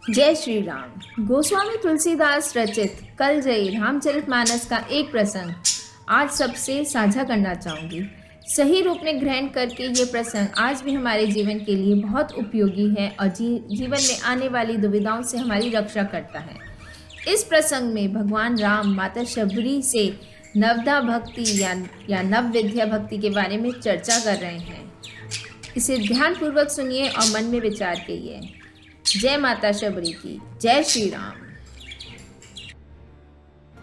जय श्री राम। गोस्वामी तुलसीदास रचित कलजयी रामचरितमानस का एक प्रसंग आज सबसे साझा करना चाहूँगी। सही रूप में ग्रहण करके ये प्रसंग आज भी हमारे जीवन के लिए बहुत उपयोगी है और जीवन में आने वाली दुविधाओं से हमारी रक्षा करता है। इस प्रसंग में भगवान राम माता शबरी से नवदा भक्ति या नव विद्या भक्ति के बारे में चर्चा कर रहे हैं। इसे ध्यानपूर्वक सुनिए और मन में विचार कीजिए। जय माता शबरी की, जय श्री राम।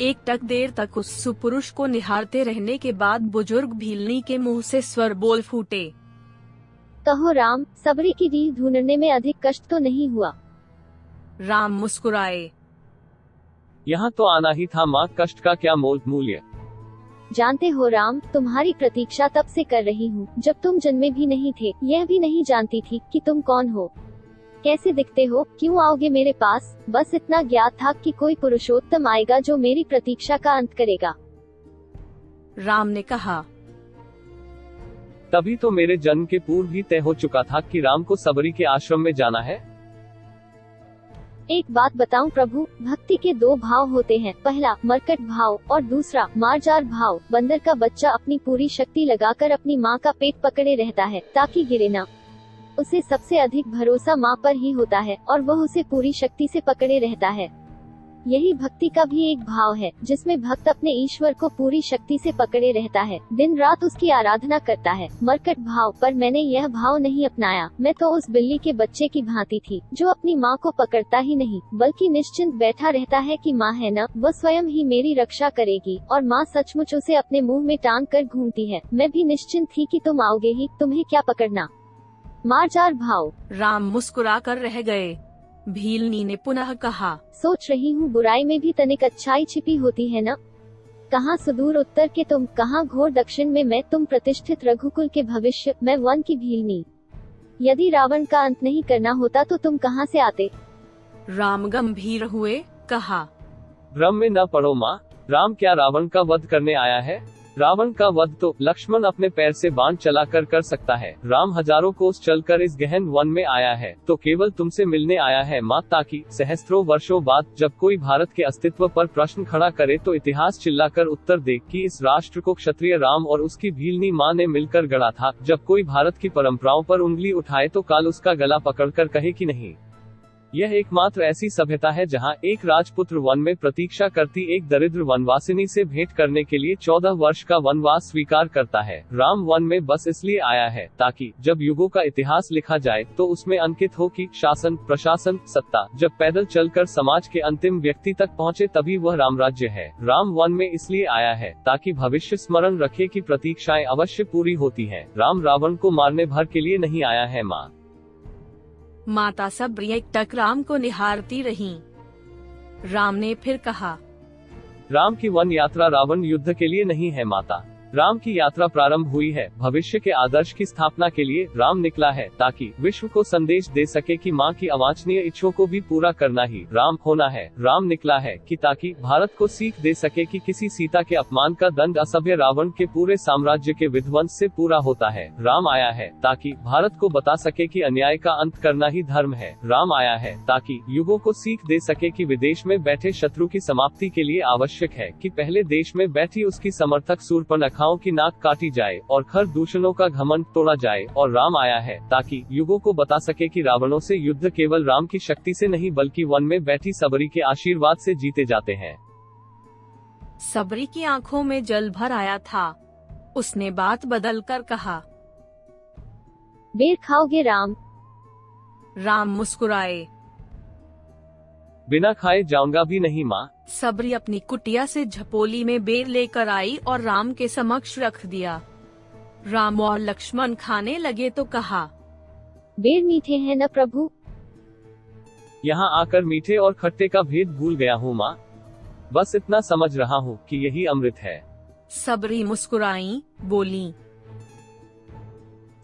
एक टक देर तक उस सुपुरुष को निहारते रहने के बाद बुजुर्ग भीलनी के मुंह से स्वर बोल फूटे। कहो राम, सबरी की रीढ़ ढूंढने में अधिक कष्ट तो नहीं हुआ? राम मुस्कुराए। यहाँ तो आना ही था माँ, कष्ट का क्या मूल्य। जानते हो राम, तुम्हारी प्रतीक्षा तब से कर रही हूँ जब तुम जन्मे भी नहीं थे। यह भी नहीं जानती थी कि तुम कौन हो, कैसे दिखते हो, क्यों आओगे मेरे पास। बस इतना ज्ञात था कि कोई पुरुषोत्तम आएगा जो मेरी प्रतीक्षा का अंत करेगा। राम ने कहा। तभी तो मेरे जन्म के पूर्व ही तय हो चुका था कि राम को सबरी के आश्रम में जाना है। एक बात बताऊं प्रभु, भक्ति के दो भाव होते हैं, पहला मरकट भाव और दूसरा मार्जार भाव। बंदर का बच्चा अपनी पूरी शक्ति लगाकर अपनी माँ का पेट पकड़े रहता है ताकि गिरे ना। उसे सबसे अधिक भरोसा माँ पर ही होता है और वह उसे पूरी शक्ति से पकड़े रहता है। यही भक्ति का भी एक भाव है जिसमें भक्त अपने ईश्वर को पूरी शक्ति से पकड़े रहता है, दिन रात उसकी आराधना करता है। मरकट भाव पर मैंने यह भाव नहीं अपनाया। मैं तो उस बिल्ली के बच्चे की भांति थी जो अपनी माँ को पकड़ता ही नहीं बल्कि निश्चिंत बैठा रहता है कि माँ है न, वह स्वयं ही मेरी रक्षा करेगी और माँ सचमुच उसे अपने मुँह में टांग कर घूमती है। मैं भी निश्चिंत थी कि तुम आओगे ही, तुम्हें क्या पकड़ना। मार्जार भाव। राम मुस्कुरा कर रह गए। भीलनी ने पुनः कहा। सोच रही हूँ बुराई में भी तनिक अच्छाई छिपी होती है न। कहाँ सुदूर उत्तर के तुम, कहाँ घोर दक्षिण में मैं। तुम प्रतिष्ठित रघुकुल के भविष्य, मैं वन की भीलनी। यदि रावण का अंत नहीं करना होता तो तुम कहाँ से आते। राम गंभीर हुए, कहा। भ्रम में न पड़ो माँ, राम क्या रावण का वध करने आया है। रावण का वध तो लक्ष्मण अपने पैर से बाण चलाकर कर सकता है। राम हजारों कोस चलकर इस गहन वन में आया है तो केवल तुमसे मिलने आया है माँ, ताकि सहस्त्रों वर्षों बाद जब कोई भारत के अस्तित्व पर प्रश्न खड़ा करे तो इतिहास चिल्लाकर उत्तर दे कि इस राष्ट्र को क्षत्रिय राम और उसकी भीलनी माँ ने मिलकर गढ़ा था। जब कोई भारत की परंपराओं पर उंगली उठाए तो काल उसका गला पकड़कर कहे कि नहीं। यह एकमात्र ऐसी सभ्यता है जहां एक राजपुत्र वन में प्रतीक्षा करती एक दरिद्र वनवासिनी से भेंट करने के लिए 14 वर्ष का वनवास स्वीकार करता है। राम वन में बस इसलिए आया है ताकि जब युगों का इतिहास लिखा जाए तो उसमें अंकित हो कि शासन, प्रशासन, सत्ता जब पैदल चलकर समाज के अंतिम व्यक्ति तक पहुँचे तभी वह रामराज्य है। राम वन में इसलिए आया है ताकि भविष्य स्मरण रखे कि प्रतीक्षाएं अवश्य पूरी होती है। राम रावण को मारने भर के लिए नहीं आया है माँ। माता सबरी एक टक राम को निहारती रहीं। राम ने फिर कहा। राम की वन यात्रा रावण युद्ध के लिए नहीं है माता। राम की यात्रा प्रारंभ हुई है भविष्य के आदर्श की स्थापना के लिए। राम निकला है ताकि विश्व को संदेश दे सके कि माँ की अवांछनीय इच्छों को भी पूरा करना ही राम होना है। राम निकला है कि ताकि भारत को सीख दे सके कि किसी सीता के अपमान का दंड असभ्य रावण के पूरे साम्राज्य के विध्वंस से पूरा होता है। राम आया है ताकि भारत को बता सके कि अन्याय का अंत करना ही धर्म है। राम आया है ताकि युगों को सीख दे सके कि विदेश में बैठे शत्रु की समाप्ति के लिए आवश्यक है कि पहले देश में बैठी उसकी समर्थक शूर्पणखाओं की नाक काटी जाए और खर दूषणों का घमंड तोड़ा जाए। और राम आया है ताकि युगों को बता सके कि रावणों से युद्ध केवल राम की शक्ति से नहीं बल्कि वन में बैठी सबरी के आशीर्वाद से जीते जाते हैं। सबरी की आंखों में जल भर आया था। उसने बात बदल कर कहा। बेर खाओगे राम। राम मुस्कुराए। बिना खाए जाऊंगा भी नहीं माँ। सबरी अपनी कुटिया से झपोली में बेर लेकर आई और राम के समक्ष रख दिया। राम और लक्ष्मण खाने लगे तो कहा। बेर मीठे हैं न प्रभु। यहाँ आकर मीठे और खट्टे का भेद भूल गया हूँ माँ। बस इतना समझ रहा हूँ कि यही अमृत है। सबरी मुस्कुराई, बोली।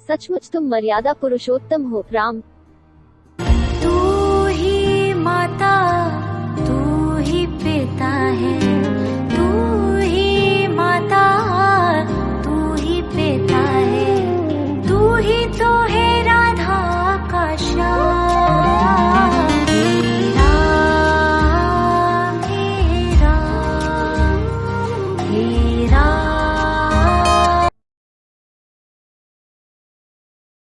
सचमुच तुम मर्यादा पुरुषोत्तम हो राम।